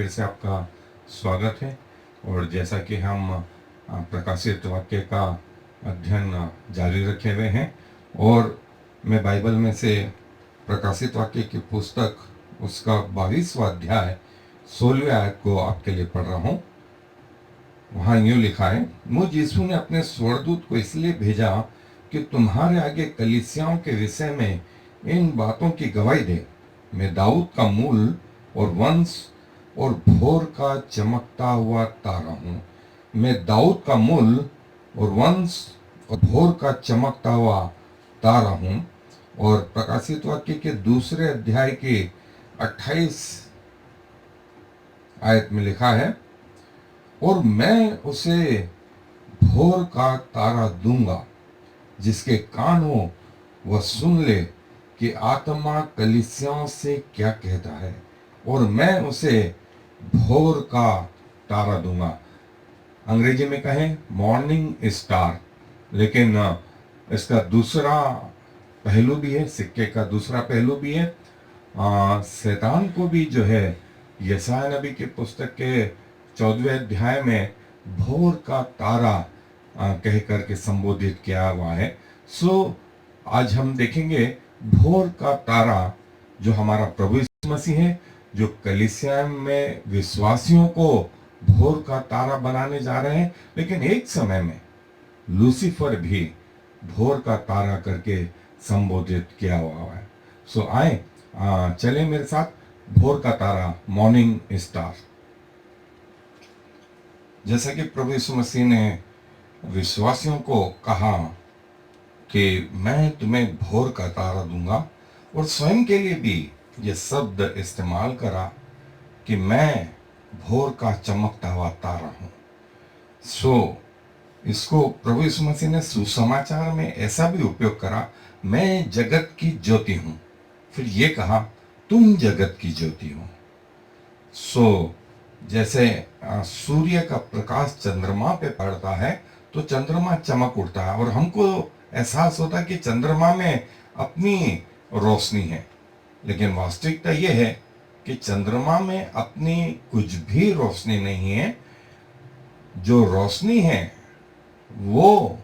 फिर से आपका स्वागत है। और जैसा कि हम प्रकाशित वाक्य का अध्ययन जारी रखे हुए हैं, और मैं बाइबल में से प्रकाशित वाक्य की पुस्तक उसका 22वां अध्याय 16वें आयत को आपके लिए पढ़ रहा हूँ। वहाँ यूँ लिखा है, मुझ यीशु ने अपने स्वर्गदूत को इसलिए भेजा कि तुम्हारे आगे कलीसियाओं के विषय में इन बातों की गवाही दे। मैं दाऊद का मूल और वंश और भोर का चमकता हुआ तारा हूँ। मैं दाऊद का मूल और वंश और भोर का चमकता हुआ तारा हूँ। और प्रकाशित वाक्य के दूसरे अध्याय के 28 आयत में लिखा है, और मैं उसे भोर का तारा दूंगा, जिसके कान हो वह सुन ले कि आत्मा कलीसियाओं से क्या कहता है, और मैं उसे भोर का तारा दूंगा। अंग्रेजी में कहें मॉर्निंग स्टार, लेकिन इसका दूसरा पहलू भी है, सिक्के का दूसरा पहलू भी है। शैतान को भी जो है यशायाह नबी की पुस्तक के 14वें अध्याय में भोर का तारा कह करके संबोधित किया हुआ है। सो आज हम देखेंगे भोर का तारा जो हमारा प्रभु यीशु मसीह है, जो कलीसिया में विश्वासियों को भोर का तारा बनाने जा रहे हैं। लेकिन एक समय में लूसीफर भी भोर का तारा करके संबोधित किया हुआ है। सो आए चले मेरे साथ भोर का तारा, मॉर्निंग स्टार। जैसा कि प्रभु यीशु मसीह ने विश्वासियों को कहा कि मैं तुम्हें भोर का तारा दूंगा, और स्वयं के लिए भी ये शब्द इस्तेमाल करा कि मैं भोर का चमकता हुआ तारा हूं। सो इसको प्रभु यीशु मसीह ने सुसमाचार में ऐसा भी उपयोग करा, मैं जगत की ज्योति हूं। फिर ये कहा तुम जगत की ज्योति हो। सो जैसे सूर्य का प्रकाश चंद्रमा पे पड़ता है तो चंद्रमा चमक उठता है, और हमको एहसास होता है कि चंद्रमा में अपनी रोशनी है। लेकिन वास्तविकता यह है कि चंद्रमा में अपनी कुछ भी रोशनी नहीं है। जो रोशनी है वो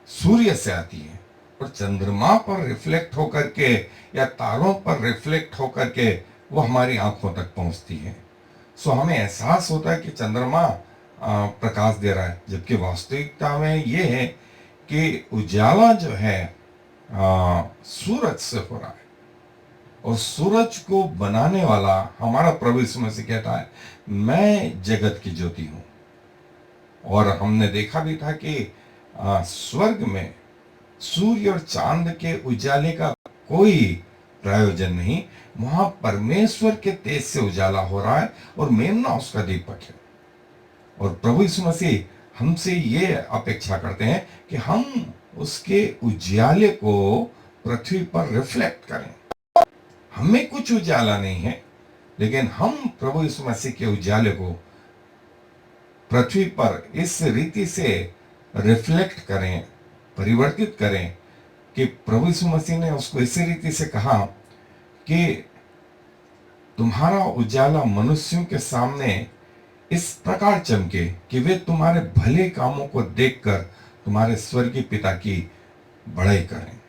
सूर्य से आती है, और चंद्रमा पर रिफ्लेक्ट होकर के या तारों पर रिफ्लेक्ट होकर के वो हमारी आंखों तक पहुंचती है। सो हमें एहसास होता है कि चंद्रमा प्रकाश दे रहा है, जबकि वास्तविकता में ये है कि उजाला जो है सूरज से हो रहा है। और सूरज को बनाने वाला हमारा प्रभु यीशु मसीह कहता है मैं जगत की ज्योति हूं। और हमने देखा भी था कि स्वर्ग में सूर्य और चांद के उजाले का कोई प्रयोजन नहीं, वहां परमेश्वर के तेज से उजाला हो रहा है, और मेमना उसका दीपक है। और प्रभु यीशु मसीह हमसे ये अपेक्षा करते हैं कि हम उसके उजाले को पृथ्वी पर रिफ्लेक्ट करें। हमें कुछ उजाला नहीं है, लेकिन हम प्रभु यीशु मसीह के उजाले को पृथ्वी पर इस रीति से रिफ्लेक्ट करें, परिवर्तित करें कि प्रभु यीशु मसीह ने उसको इसी रीति से कहा कि तुम्हारा उजाला मनुष्यों के सामने इस प्रकार चमके कि वे तुम्हारे भले कामों को देखकर तुम्हारे स्वर्गीय पिता की बड़ाई करें।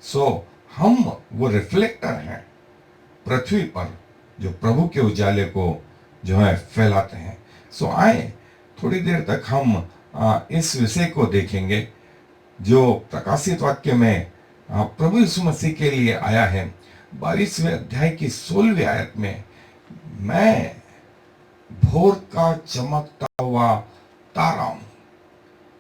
सो हम वो रिफ्लेक्टर हैं पृथ्वी पर, जो प्रभु के उजाले को जो है फैलाते हैं। सो आए थोड़ी देर तक हम इस विषय को देखेंगे जो प्रकाशित वाक्य में प्रभु यीशु मसीह के लिए आया है। 22वें अध्याय की 16वीं आयत में मैं भोर का चमकता हुआ तारा हूं।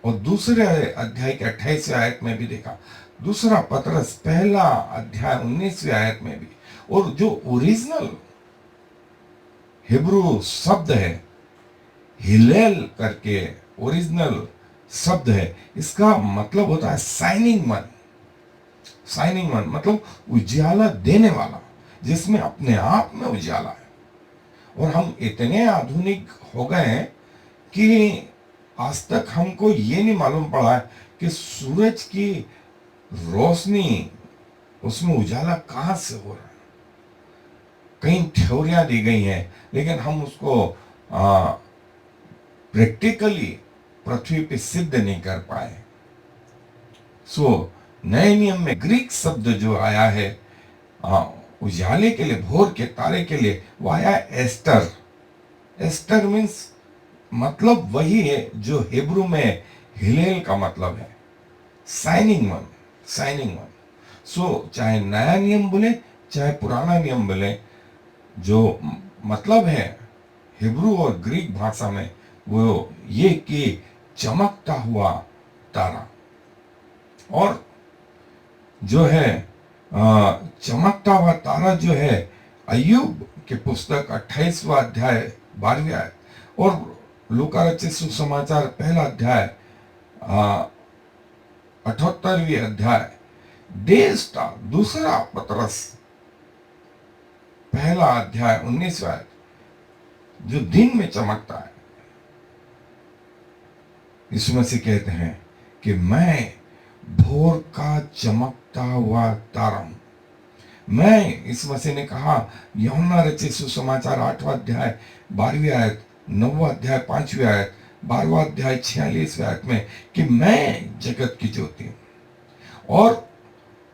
और दूसरे अध्याय के 28वें आयत में भी देखा, दूसरा पतरस पहला अध्याय 19वीं आयत में भी। और जो ओरिजिनल हिब्रू शब्द है हिलेल करके ओरिजिनल शब्द है, इसका मतलब होता है शाइनिंग वन। शाइनिंग वन मतलब उजाला देने वाला, जिसमें अपने आप में उजाला है। और हम इतने आधुनिक हो गए हैं कि आज तक हमको ये नहीं मालूम पड़ा है कि सूरज की रोशनी, उसमें उजाला कहां से हो रहा है। कई थ्योरियां दी गई हैं, लेकिन हम उसको प्रैक्टिकली पृथ्वी पे सिद्ध नहीं कर पाए। सो नए नियम में ग्रीक शब्द जो आया है उजाले के लिए, भोर के तारे के लिए, वो आया एस्टर। एस्टर मीन्स मतलब वही है जो हिब्रू में हिलेल का मतलब है, शाइनिंग वन, शाइनिंग वन। सो चाहे नया नियम बोले चाहे पुराना नियम बोले, जो मतलब है हिब्रू और ग्रीक भाषा में वो ये कि चमकता हुआ तारा। और जो है चमकता हुआ तारा जो है अय्यूब की पुस्तक 28वां अध्याय 12वीं आयत, और लूका रचित सुसमाचार पहला अध्याय 78वीं अध्याय, डे स्टार दूसरा पतरस पहला अध्याय 19वां आयत, जो दिन में चमकता है। यीशु मसीह कहते हैं कि मैं भोर का चमकता हुआ तारा हूं। मैं, इस मसीह ने कहा यूहन्ना रचित सुसमाचार 8वां अध्याय 12वीं आयत, 9वां अध्याय 5वीं आयत, 12वां अध्याय 46वें आयत में कि मैं जगत की ज्योति हूं। और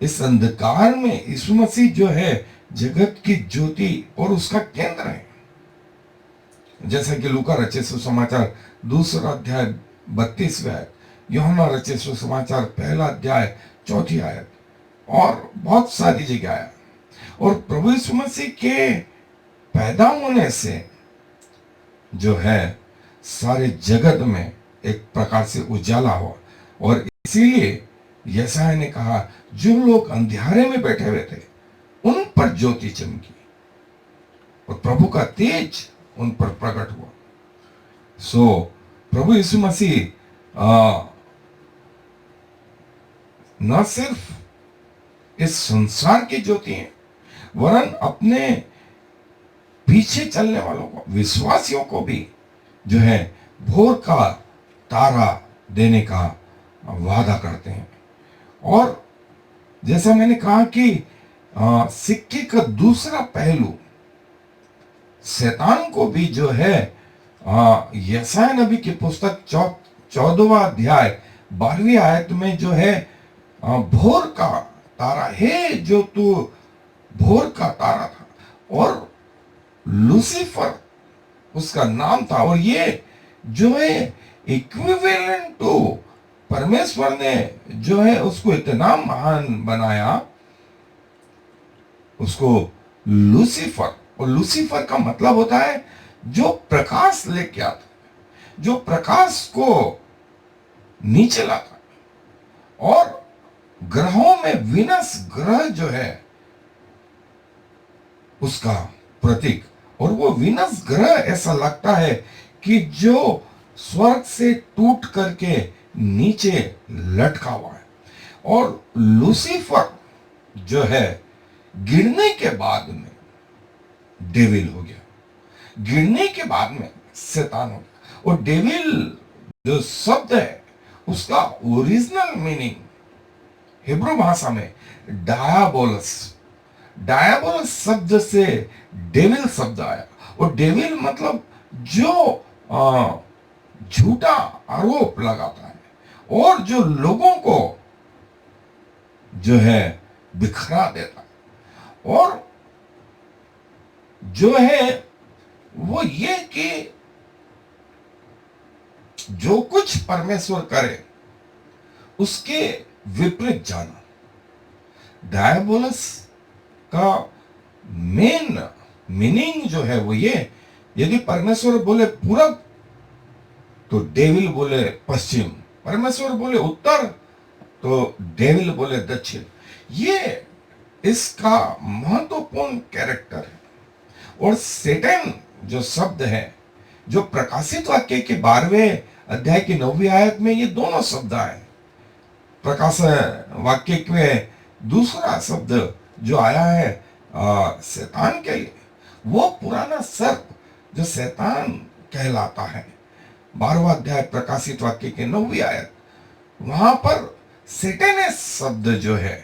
इस अंधकार में यीशु मसीह जो है जगत की ज्योति और उसका केंद्र है। जैसा कि लूका रचित सुसमाचार 2 अध्याय 32वें आयत, यूहन्ना रचित सुसमाचार पहला अध्याय 4 आयत, और बहुत सारी जगह है। और प्रभु यीशु मसीह के पैदा होने से जो है सारे जगत में एक प्रकार से उजाला हुआ, और इसीलिए यशायाह ने कहा जो लोग अंधेरे में बैठे हुए थे उन पर ज्योति चमकी और प्रभु का तेज उन पर प्रकट हुआ। सो प्रभु यीशु मसीह न सिर्फ इस संसार की ज्योति है, वरन अपने पीछे चलने वालों को, विश्वासियों को भी जो है भोर का तारा देने का वादा करते हैं। और जैसा मैंने कहा कि सिक्के का दूसरा पहलू, शैतान को भी जो है यशायाह नबी की पुस्तक 14वां अध्याय 12वीं आयत में जो है भोर का तारा है, जो तू भोर का तारा था, और लूसीफर उसका नाम था। और ये जो है इक्विवेलेंट टू, परमेश्वर ने जो है उसको इतना महान बनाया, उसको लूसीफर। और लूसीफर का मतलब होता है जो प्रकाश लेके आता, जो प्रकाश को नीचे लाता। और ग्रहों में विनस ग्रह जो है उसका प्रतीक, और वो विनस ग्रह ऐसा लगता है कि जो स्वर्ग से टूट करके नीचे लटका हुआ है। और लूसीफर जो है गिरने के बाद में डेविल हो गया, गिरने के बाद में शैतान हो गया। और डेविल जो शब्द है उसका ओरिजिनल मीनिंग हिब्रू भाषा में डायाबोलस, डायाबोलस शब्द से डेविल शब्द आया। और डेविल मतलब जो झूठा आरोप लगाता है और जो लोगों को जो है बिखरा देता है। और जो है वो ये कि जो कुछ परमेश्वर करे उसके विपरीत जाना। डायबोलस का मेन मीनिंग जो है वो ये, यदि परमेश्वर बोले पूरब तो डेविल बोले पश्चिम, परमेश्वर बोले उत्तर तो डेविल बोले दक्षिण। ये इसका महत्वपूर्ण कैरेक्टर है। और सेटन जो शब्द है, जो प्रकाशित वाक्य के 12वें अध्याय की 9वीं आयत में ये दोनों शब्द आए। प्रकाश वाक्य के दूसरा शब्द जो आया है शैतान के लिए, वो पुराना सर्प जो शैतान कहलाता है। 12वां अध्याय प्रकाशित वाक्य के 9वीं आयत, वहां पर सेटेनेस शब्द जो है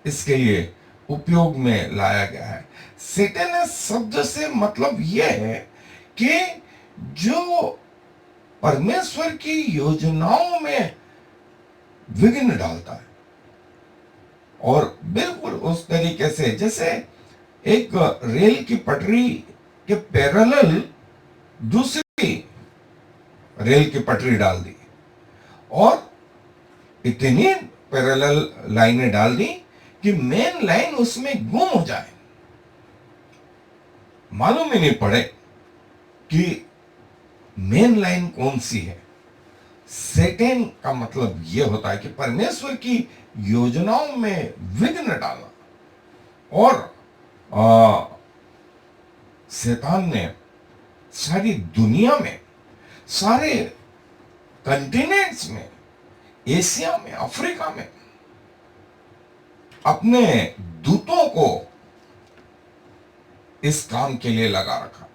इसके लिए उपयोग में लाया गया है। सेटेनस शब्द से मतलब यह है कि जो परमेश्वर की योजनाओं में विघ्न डालता है, और बिल्कुल उस तरीके से जैसे एक रेल की पटरी के पैरेलल दूसरी रेल की पटरी डाल दी, और इतनी पैरेलल लाइनें डाल दी कि मेन लाइन उसमें गुम हो जाए, मालूम ही नहीं पड़े कि मेन लाइन कौन सी है। सेटेन का मतलब यह होता है कि परमेश्वर की योजनाओं में विघ्न डालना। और शैतान ने सारी दुनिया में, सारे कंटिनेंट्स में, एशिया में, अफ्रीका में अपने दूतों को इस काम के लिए लगा रखा,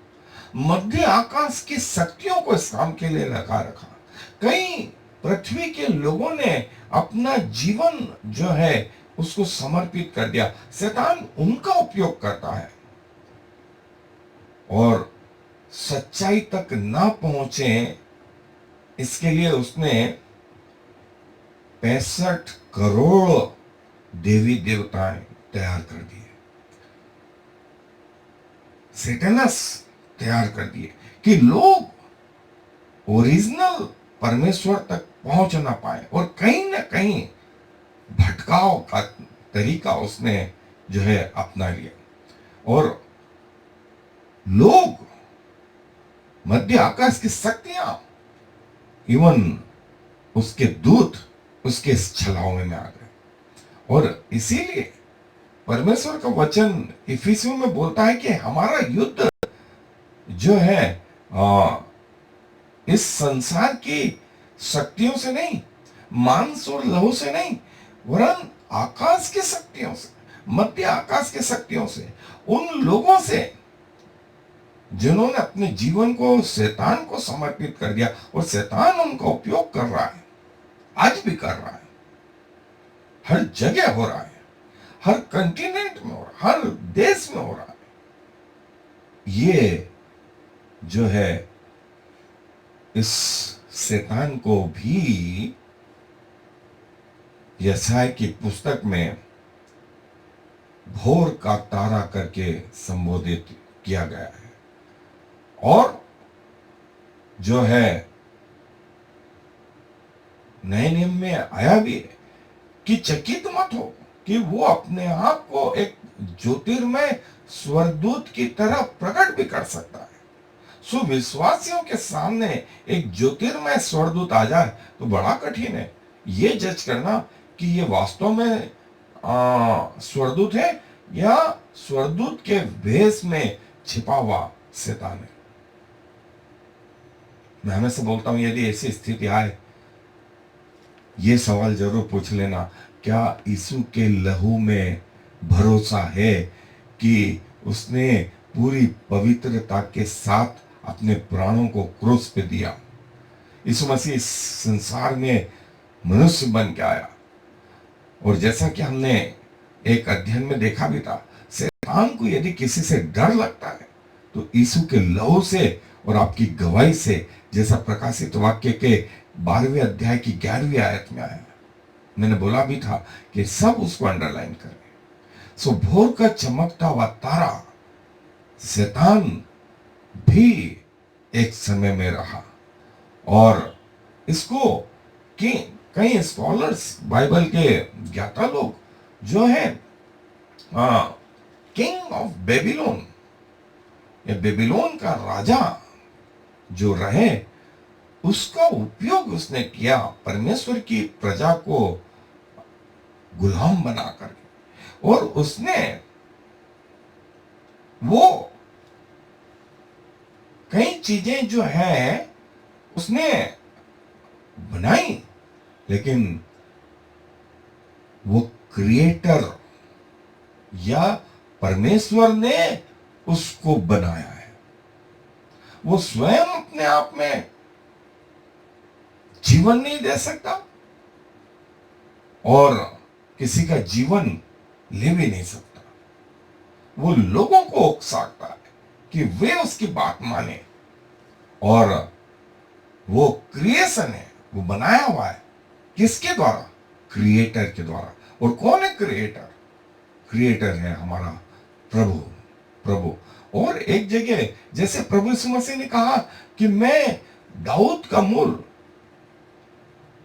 मध्य आकाश की शक्तियों को इस काम के लिए लगा रखा। कई पृथ्वी के लोगों ने अपना जीवन जो है उसको समर्पित कर दिया। शैतान उनका उपयोग करता है, और सच्चाई तक ना पहुंचे इसके लिए उसने 65 करोड़ देवी देवताएं तैयार कर दिए, सेटेनस तैयार कर दिए, कि लोग ओरिजिनल परमेश्वर तक पहुंच ना पाए। और कहीं ना कहीं भटकाव का तरीका उसने जो है अपना लिया, और लोग मध्य आकाश की शक्तियां, इवन उसके दूत उसके इस छलावे में आ गए। और इसीलिए परमेश्वर का वचन इफिसियों में बोलता है कि हमारा युद्ध जो है इस संसार की शक्तियों से नहीं, मांस और लहू से नहीं, वरन आकाश की शक्तियों से, मध्य आकाश की शक्तियों से, उन लोगों से जिन्होंने अपने जीवन को शैतान को समर्पित कर दिया। और शैतान उनका उपयोग कर रहा है, आज भी कर रहा है, हर जगह हो रहा है, हर कंटिनेंट में हो रहा है, हर देश में हो रहा है। ये जो है इस शैतान को भी यशायाह की पुस्तक में भोर का तारा करके संबोधित किया गया है। और जो है नए नियम में आया भी है कि चकित मत हो कि वो अपने आप को एक ज्योतिर्मय स्वर्गदूत की तरह प्रकट भी कर सकता है। सो विश्वासियों के सामने एक ज्योतिर्मय स्वर्गदूत आ जाए तो बड़ा कठिन है ये जज करना कि ये वास्तव में स्वर्गदूत है या स्वर्गदूत के भेष में छिपा हुआ शैतान है। मैं हमेशा बोलता हूं, यदि ऐसी स्थिति आए, ये सवाल जरूर पूछ लेना, क्या यीशु के लहू में भरोसा है कि उसने पूरी पवित्रता के साथ अपने प्राणों को क्रूस पे दिया। यीशु मसीह इस संसार में मनुष्य बन के आया, और जैसा कि हमने एक अध्ययन में देखा भी था, शैतान को यदि किसी से डर लगता है तो यीशु के लहू से और आपकी गवाही से, जैसा प्रकाशित वाक्य के 12वें अध्याय की 11वीं आयत में आया। मैंने बोला भी था कि सब उसको अंडरलाइन करें। सो भोर का चमकता हुआ तारा शैतान भी एक समय में रहा, और इसको कि कई स्कॉलर्स, बाइबल के ज्ञाता लोग जो है किंग ऑफ बेबीलोन, या बेबीलोन का राजा जो रहे, उसका उपयोग उसने किया परमेश्वर की प्रजा को गुलाम बनाकर, और उसने वो कई चीजें जो है उसने बनाई, लेकिन वो क्रिएटर या परमेश्वर ने उसको बनाया है। वो स्वयं अपने आप में जीवन नहीं दे सकता और किसी का जीवन ले भी नहीं सकता। वो लोगों को उकसाता है कि वे उसकी बात माने। और वो क्रिएशन है, वो बनाया हुआ है किसके द्वारा? क्रिएटर के द्वारा। और कौन है क्रिएटर? क्रिएटर है हमारा प्रभु। प्रभु। और एक जगह जैसे प्रभु यीशु मसीह ने कहा कि मैं दाऊद का मूल,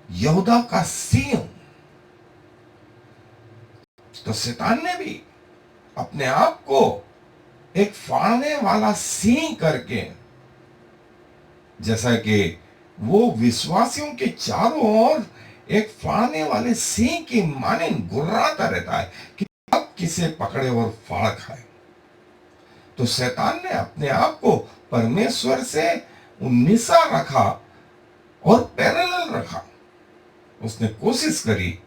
यहूदा का सिंह। तो शैतान ने भी अपने आप को एक फाड़ने वाला सिंह करके, जैसा कि वो विश्वासियों के चारों ओर एक फाड़ने वाले सिंह की माने गुर्राता रहता है कि अब किसे पकड़े और फाड़ खाए। तो शैतान ने अपने आप को परमेश्वर से 19 रखा और पैरेलल रखा। उसने कोशिश करी,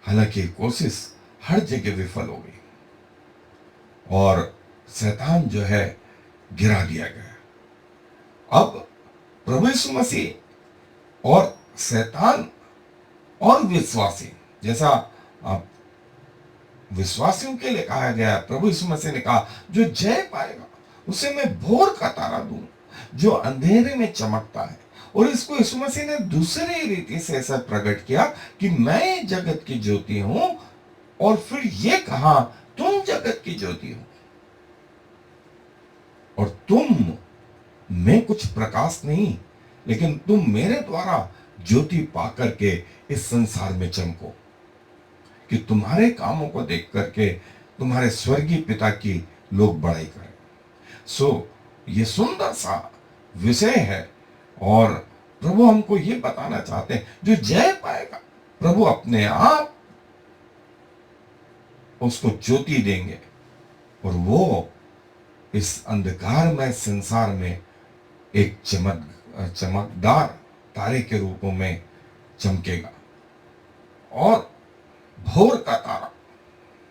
हालांकि कोशिश हर जगह विफल हो गई और शैतान जो है गिरा दिया गया। अब प्रभु यीशु मसीह और शैतान और विश्वासी, जैसा आप विश्वासियों के लिए कहा गया, प्रभु यीशु मसीह ने कहा जो जय पाएगा उसे मैं भोर का तारा दूंगा जो अंधेरे में चमकता है। और इसको यीशु मसीह ने दूसरी रीति से ऐसा प्रकट किया कि मैं जगत की ज्योति हूं, और फिर ये कहा तुम जगत की ज्योति हो और तुम में कुछ प्रकाश नहीं, लेकिन तुम मेरे द्वारा ज्योति पाकर के इस संसार में चमको, कि तुम्हारे कामों को देख करके तुम्हारे स्वर्गीय पिता की लोग बड़ाई करें। ये सुंदर सा विषय है और प्रभु हमको ये बताना चाहते हैं जो जय पाएगा प्रभु अपने आप उसको ज्योति देंगे और वो इस अंधकारमय संसार में एक चमकदार तारे के रूपों में चमकेगा। और भोर का तारा,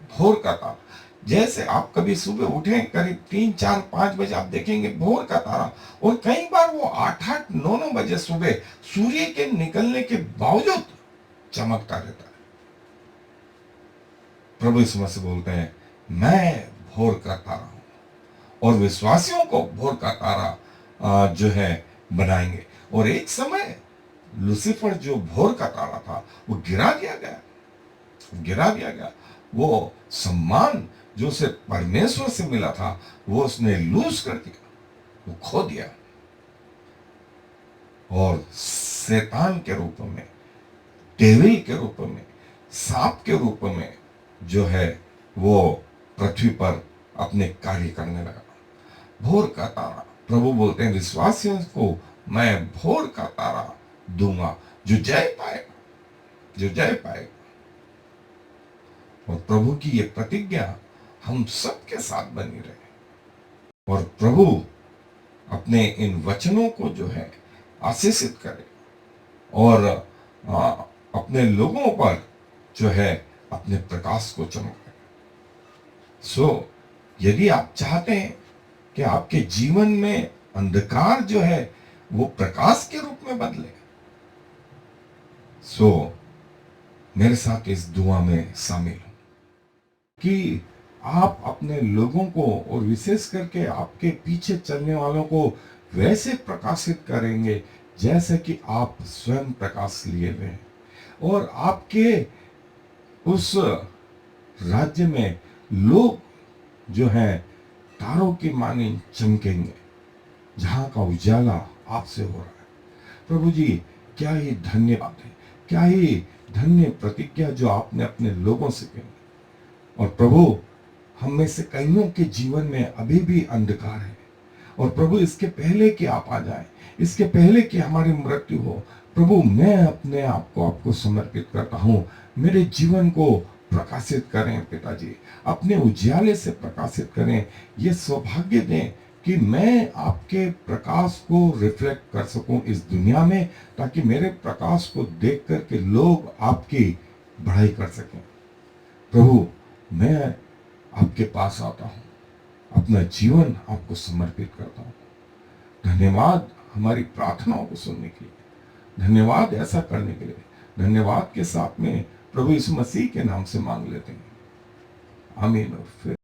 भोर का तारा, जैसे आप कभी सुबह उठे करीब 3, 4, 5 बजे आप देखेंगे भोर का तारा, और कई बार वो 8, 9 बजे सुबह सूर्य के निकलने के बावजूद चमकता रहता है। प्रभु यीशु मसीह बोलते हैं मैं भोर का तारा हूं, और विश्वासियों को भोर का तारा जो है बनाएंगे। और एक समय लूसीफर जो भोर का तारा था वो गिरा दिया गया। वो सम्मान जो उसे परमेश्वर से मिला था वो उसने लूज कर दिया, वो खो दिया, और शैतान के रूप में, डेविल के रूप में, सांप के रूप में जो है वो पृथ्वी पर अपने कार्य करने लगा। भोर का तारा, प्रभु बोलते हैं विश्वासियों को मैं भोर का तारा दूंगा जो जय पाएगा। और प्रभु की ये प्रतिज्ञा हम सबके साथ बनी रहे, और प्रभु अपने इन वचनों को जो है आशीषित करे और अपने लोगों पर जो है अपने प्रकाश को चमकाए। यदि आप चाहते हैं कि आपके जीवन में अंधकार जो है वो प्रकाश के रूप में बदले, मेरे साथ इस दुआ में शामिल हो कि आप अपने लोगों को और विशेष करके आपके पीछे चलने वालों को वैसे प्रकाशित करेंगे जैसे कि आप स्वयं प्रकाश लिए हुए हैं, और आपके उस राज्य में लोग जो हैं तारों की मानी चमकेंगे जहां का उजाला आपसे हो रहा है। प्रभु जी क्या ही धन्यवाद है, क्या ही धन्य प्रतिज्ञा जो आपने अपने लोगों से कही। और प्रभु हम में से कईयों के जीवन में अभी भी अंधकार है, और प्रभु इसके पहले कि आप आ जाए, इसके पहले कि हमारी मृत्यु हो, प्रभु मैं अपने आप को आपको समर्पित करता हूं। मेरे जीवन को प्रकाशित करें पिताजी, अपने उजाले से प्रकाशित करें। ये सौभाग्य दें कि मैं आपके प्रकाश को रिफ्लेक्ट कर सकूं इस दुनिया में, ताकि मेरे प्रकाश को देख कर के लोग आपकी बढ़ाई कर सकें। प्रभु मैं आपके पास आता हूं, अपना जीवन आपको समर्पित करता हूं। धन्यवाद हमारी प्रार्थनाओं को सुनने के लिए, धन्यवाद ऐसा करने के लिए। धन्यवाद के साथ में प्रभु यीशु मसीह के नाम से मांग लेते हैं, आमीन। और फिर